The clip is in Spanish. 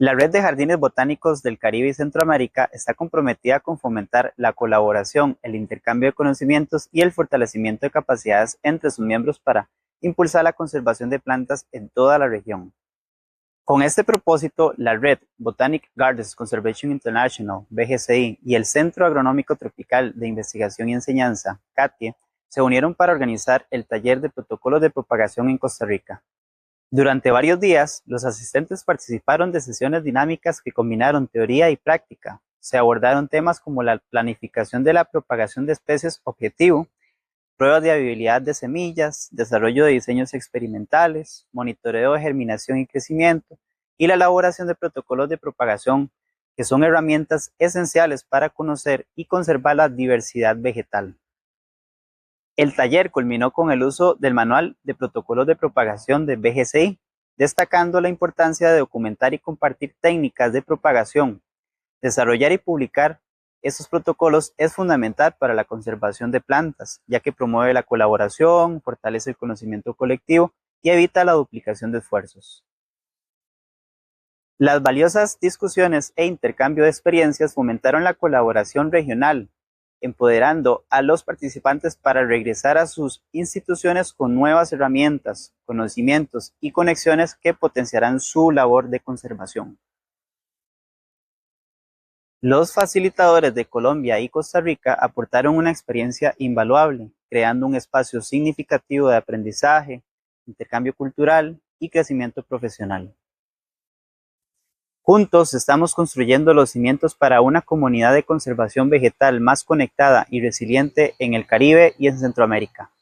La Red de Jardines Botánicos del Caribe y Centroamérica está comprometida con fomentar la colaboración, el intercambio de conocimientos y el fortalecimiento de capacidades entre sus miembros para impulsar la conservación de plantas en toda la región. Con este propósito, la Red Botanic Gardens Conservation International, BGCI, y el Centro Agronómico Tropical de Investigación y Enseñanza, CATIE, se unieron para organizar el taller de protocolos de propagación en Costa Rica. Durante varios días, los asistentes participaron de sesiones dinámicas que combinaron teoría y práctica. Se abordaron temas como la planificación de la propagación de especies objetivo, pruebas de habilidad de semillas, desarrollo de diseños experimentales, monitoreo de germinación y crecimiento, y la elaboración de protocolos de propagación, que son herramientas esenciales para conocer y conservar la diversidad vegetal. El taller culminó con el uso del Manual de Protocolos de Propagación de BGCI, destacando la importancia de documentar y compartir técnicas de propagación. Desarrollar y publicar estos protocolos es fundamental para la conservación de plantas, ya que promueve la colaboración, fortalece el conocimiento colectivo y evita la duplicación de esfuerzos. Las valiosas discusiones e intercambio de experiencias fomentaron la colaboración regional, empoderando a los participantes para regresar a sus instituciones con nuevas herramientas, conocimientos y conexiones que potenciarán su labor de conservación. Los facilitadores de Colombia y Costa Rica aportaron una experiencia invaluable, creando un espacio significativo de aprendizaje, intercambio cultural y crecimiento profesional. Juntos estamos construyendo los cimientos para una comunidad de conservación vegetal más conectada y resiliente en el Caribe y en Centroamérica.